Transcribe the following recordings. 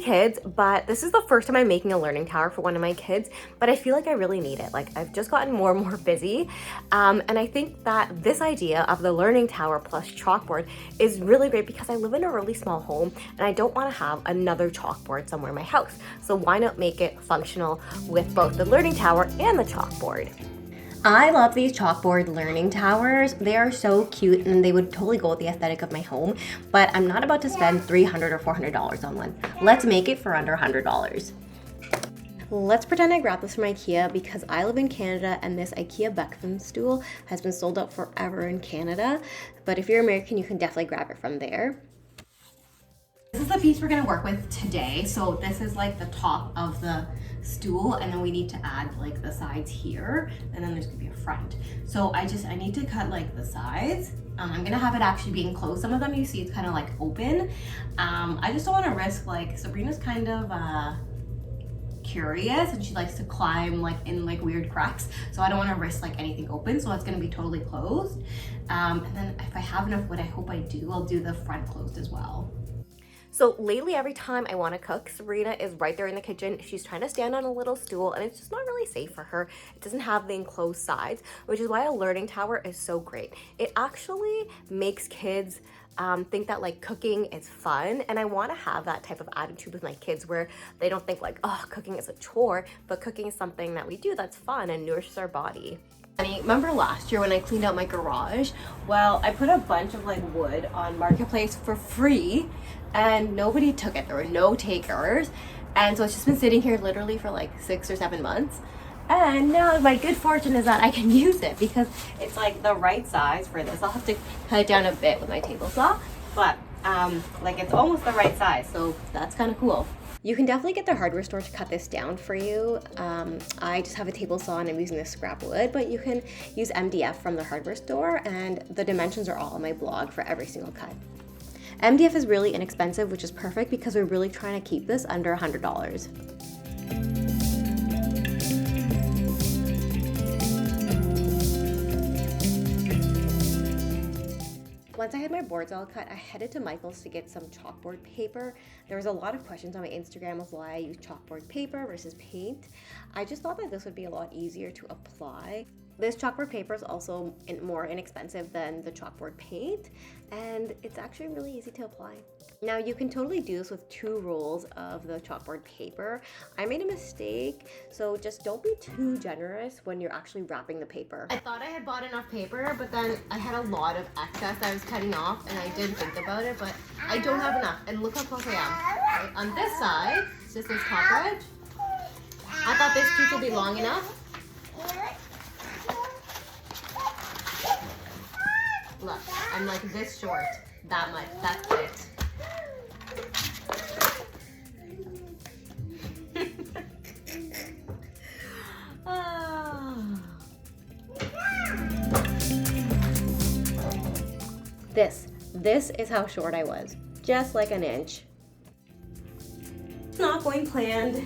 kids, but this is the first time I'm making a learning tower for one of my kids, but I feel like I really need it. Like, I've just gotten more and more busy, and I think that this idea of the learning tower plus chalkboard is really great because I live in a really small home and I don't want to have another chalkboard somewhere in my house. So why not make it functional with both the learning tower and the chalkboard? I love these chalkboard learning towers. They are so cute and they would totally go with the aesthetic of my home, but I'm not about to spend $300 or $400 on one. Let's make it for under $100. Let's pretend I grabbed this from IKEA because I live in Canada and this IKEA Bekvam stool has been sold out forever in Canada, but if you're American, you can definitely grab it from there. This is the piece we're gonna work with today. So this is like the top of the stool, and then we need to add like the sides here, and then there's gonna be a front. So I need to cut like the sides. I'm gonna have it actually be enclosed. Some of them you see it's kind of like open. I just don't want to risk, like, Sabrina's kind of curious and she likes to climb like in like weird cracks, so I don't want to risk like anything open, so it's going to be totally closed. And then if I have enough wood, I hope I do, I'll do the front closed as well. So lately, every time I want to cook, Sabrina is right there in the kitchen. She's trying to stand on a little stool and it's just not really safe for her. It doesn't have the enclosed sides, which is why a learning tower is so great. It actually makes kids think that like cooking is fun, and I want to have that type of attitude with my kids where they don't think like, oh, cooking is a chore, but cooking is something that we do that's fun and nourishes our body. Remember last year when I cleaned out my garage? Well, I put a bunch of like wood on Marketplace for free and nobody took it. There were no takers, and so it's just been sitting here literally for like 6 or 7 months. And now my good fortune is that I can use it because it's like the right size for this. I'll have to cut it down a bit with my table saw, but like it's almost the right size, so that's kind of cool. You can definitely get the hardware store to cut this down for you. I just have a table saw and I'm using this scrap wood, but you can use MDF from the hardware store, and the dimensions are all on my blog for every single cut. MDF is really inexpensive, which is perfect because we're really trying to keep this under $100. Once I had my boards all cut, I headed to Michael's to get some chalkboard paper. There was a lot of questions on my Instagram of why I use chalkboard paper versus paint. I just thought that this would be a lot easier to apply. This chalkboard paper is also more inexpensive than the chalkboard paint, and it's actually really easy to apply. Now you can totally do this with 2 rolls of the chalkboard paper. I made a mistake, so just don't be too generous when you're actually wrapping the paper. I thought I had bought enough paper, but then I had a lot of excess that I was cutting off, and I did think about it, but I don't have enough. And look how close I am. Right? On this side, it's just this top edge. I thought this piece would be long enough. Look, I'm like this short, that much, that's it. This is how short I was, just like an inch. It's not going planned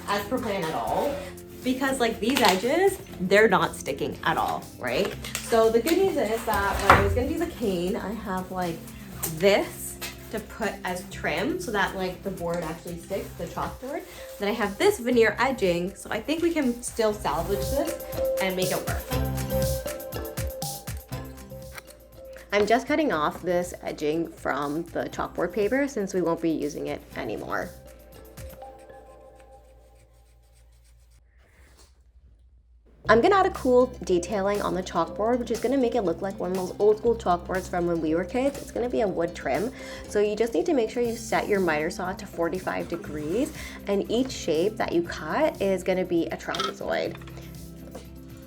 as per plan at all, because like these edges, they're not sticking at all, right? So the good news is that when I was gonna use a cane, I have like this to put as trim so that like the board actually sticks, the chalkboard. Then I have this veneer edging, so I think we can still salvage this and make it work. I'm just cutting off this edging from the chalkboard paper since we won't be using it anymore. I'm gonna add a cool detailing on the chalkboard, which is gonna make it look like one of those old school chalkboards from when we were kids. It's gonna be a wood trim. So you just need to make sure you set your miter saw to 45 degrees, and each shape that you cut is gonna be a trapezoid.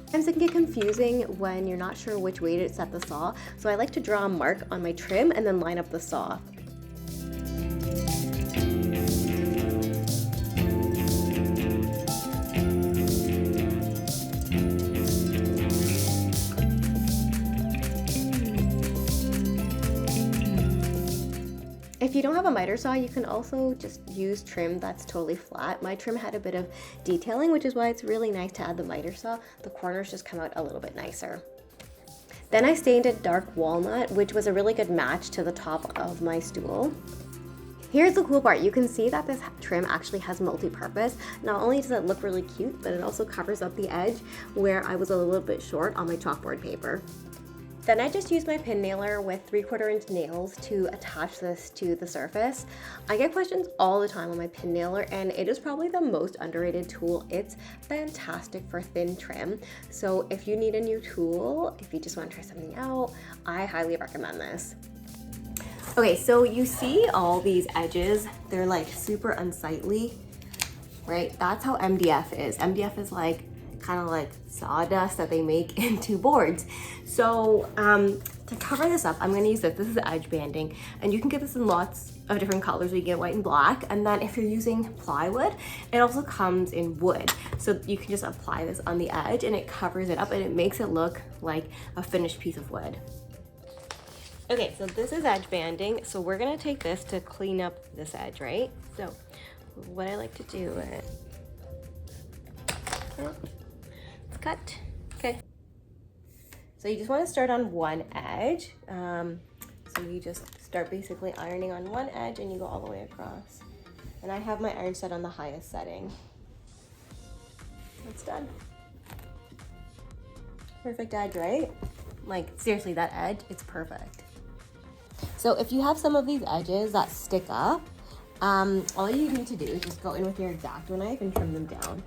Sometimes it can get confusing when you're not sure which way to set the saw, so I like to draw a mark on my trim and then line up the saw. If you don't have a miter saw, you can also just use trim that's totally flat. My trim had a bit of detailing, which is why it's really nice to add the miter saw. The corners just come out a little bit nicer. Then I stained it dark walnut, which was a really good match to the top of my stool. Here's the cool part. You can see that this trim actually has multi-purpose. Not only does it look really cute, but it also covers up the edge where I was a little bit short on my chalkboard paper. Then I just used my pin nailer with 3/4 inch nails to attach this to the surface. I get questions all the time on my pin nailer, and it is probably the most underrated tool. It's fantastic for thin trim. So if you need a new tool, if you just want to try something out, I highly recommend this. Okay, so you see all these edges, they're like super unsightly, right? That's how MDF is. MDF is like kind of like sawdust that they make into boards. So to cover this up, I'm going to use this. This is edge banding, and you can get this in lots of different colors. You get white and black, and then if you're using plywood, it also comes in wood. So you can just apply this on the edge and it covers it up and it makes it look like a finished piece of wood. Okay, so this is edge banding. So we're gonna take this to clean up this edge, right? So what I like to do is, let's cut, okay. So you just wanna start on one edge. So you just start basically ironing on one edge and you go all the way across. And I have my iron set on the highest setting. It's done. Perfect edge, right? Like seriously, that edge, it's perfect. So if you have some of these edges that stick up, all you need to do is just go in with your X-Acto knife and trim them down.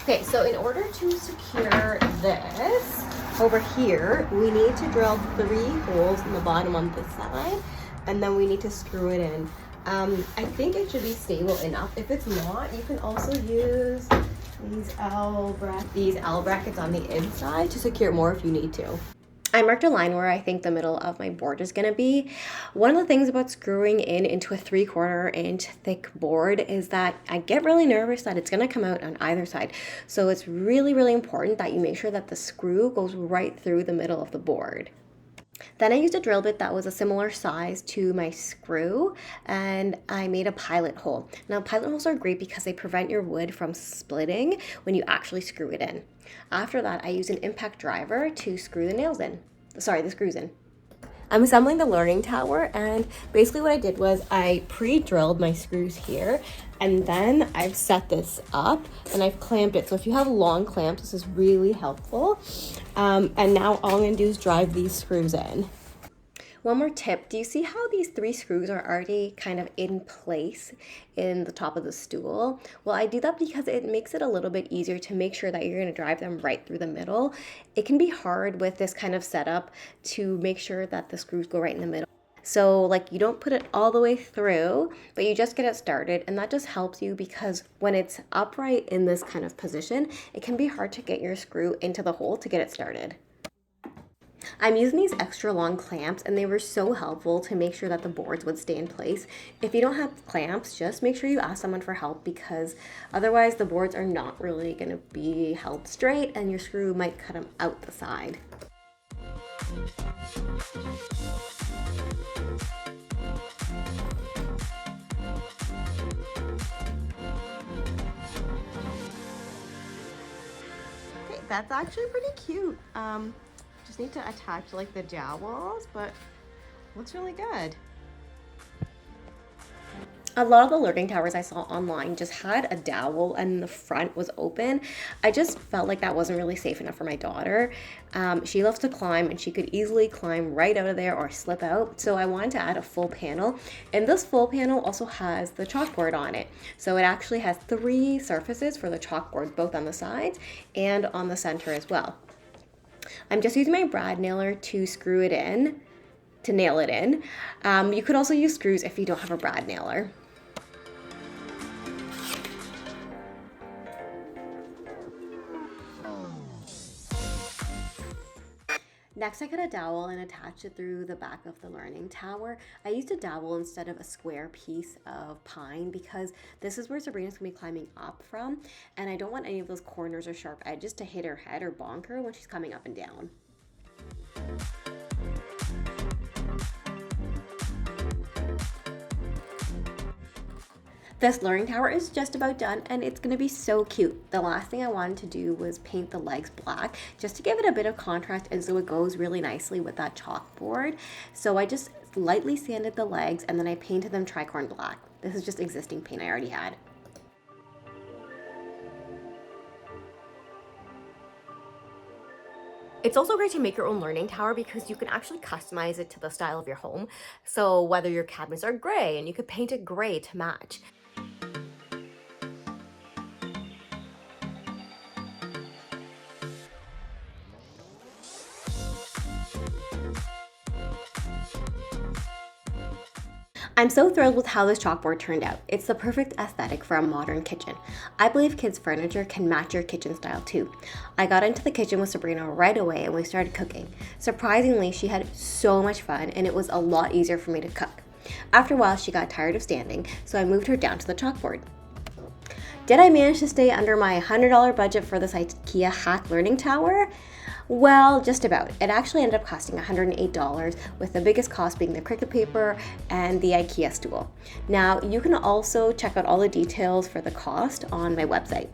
Okay, so in order to secure this over here, we need to drill 3 holes in the bottom on this side, and then we need to screw it in. I think it should be stable enough. If it's not, you can also use these L brackets on the inside to secure more if you need to. I marked a line where I think the middle of my board is gonna be. One of the things about screwing into a 3/4 inch thick board is that I get really nervous that it's gonna come out on either side. So it's really, really important that you make sure that the screw goes right through the middle of the board. Then I used a drill bit that was a similar size to my screw, and I made a pilot hole. Now pilot holes are great because they prevent your wood from splitting when you actually screw it in. After that, I used an impact driver to screw the screws in. I'm assembling the learning tower, and basically what I did was I pre-drilled my screws here, and then I've set this up and I've clamped it. So if you have long clamps, this is really helpful. And now all I'm gonna do is drive these screws in. One more tip, do you see how these 3 screws are already kind of in place in the top of the stool? Well, I do that because it makes it a little bit easier to make sure that you're gonna drive them right through the middle. It can be hard with this kind of setup to make sure that the screws go right in the middle. So like you don't put it all the way through, but you just get it started, and that just helps you because when it's upright in this kind of position, it can be hard to get your screw into the hole to get it started. I'm using these extra long clamps, and they were so helpful to make sure that the boards would stay in place. If you don't have clamps, just make sure you ask someone for help because otherwise the boards are not really going to be held straight and your screw might cut them out the side. Okay, that's actually pretty cute. Just need to attach like the dowels, but looks really good. A lot of the learning towers I saw online just had a dowel and the front was open. I just felt like that wasn't really safe enough for my daughter. She loves to climb and she could easily climb right out of there or slip out. So I wanted to add a full panel, and this full panel also has the chalkboard on it. So it actually has 3 surfaces for the chalkboard, both on the sides and on the center as well. I'm just using my brad nailer to screw it in, to nail it in. You could also use screws if you don't have a brad nailer. Next, I got a dowel and attached it through the back of the learning tower. I used a dowel instead of a square piece of pine because this is where Sabrina's gonna be climbing up from, and I don't want any of those corners or sharp edges to hit her head or bonk her when she's coming up and down. This learning tower is just about done and it's gonna be so cute. The last thing I wanted to do was paint the legs black just to give it a bit of contrast and so it goes really nicely with that chalkboard. So I just lightly sanded the legs and then I painted them tricorn black. This is just existing paint I already had. It's also great to make your own learning tower because you can actually customize it to the style of your home. So whether your cabinets are gray and you could paint it gray to match. I'm so thrilled with how this chalkboard turned out. It's the perfect aesthetic for a modern kitchen. I believe kids' furniture can match your kitchen style too. I got into the kitchen with Sabrina right away and we started cooking. Surprisingly, she had so much fun and it was a lot easier for me to cook. After a while, she got tired of standing, so I moved her down to the chalkboard. Did I manage to stay under my $100 budget for this IKEA hack learning tower? Well, just about. It actually ended up costing $108, with the biggest cost being the Cricut paper and the IKEA stool. Now, you can also check out all the details for the cost on my website.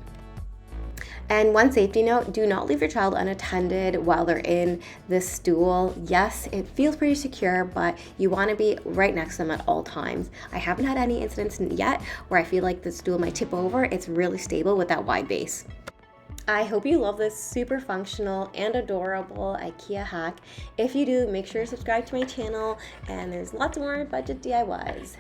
And one safety note, do not leave your child unattended while they're in this stool. Yes, it feels pretty secure, but you want to be right next to them at all times. I haven't had any incidents yet where I feel like the stool might tip over. It's really stable with that wide base. I hope you love this super functional and adorable IKEA hack. If you do, make sure to subscribe to my channel and there's lots more budget DIYs.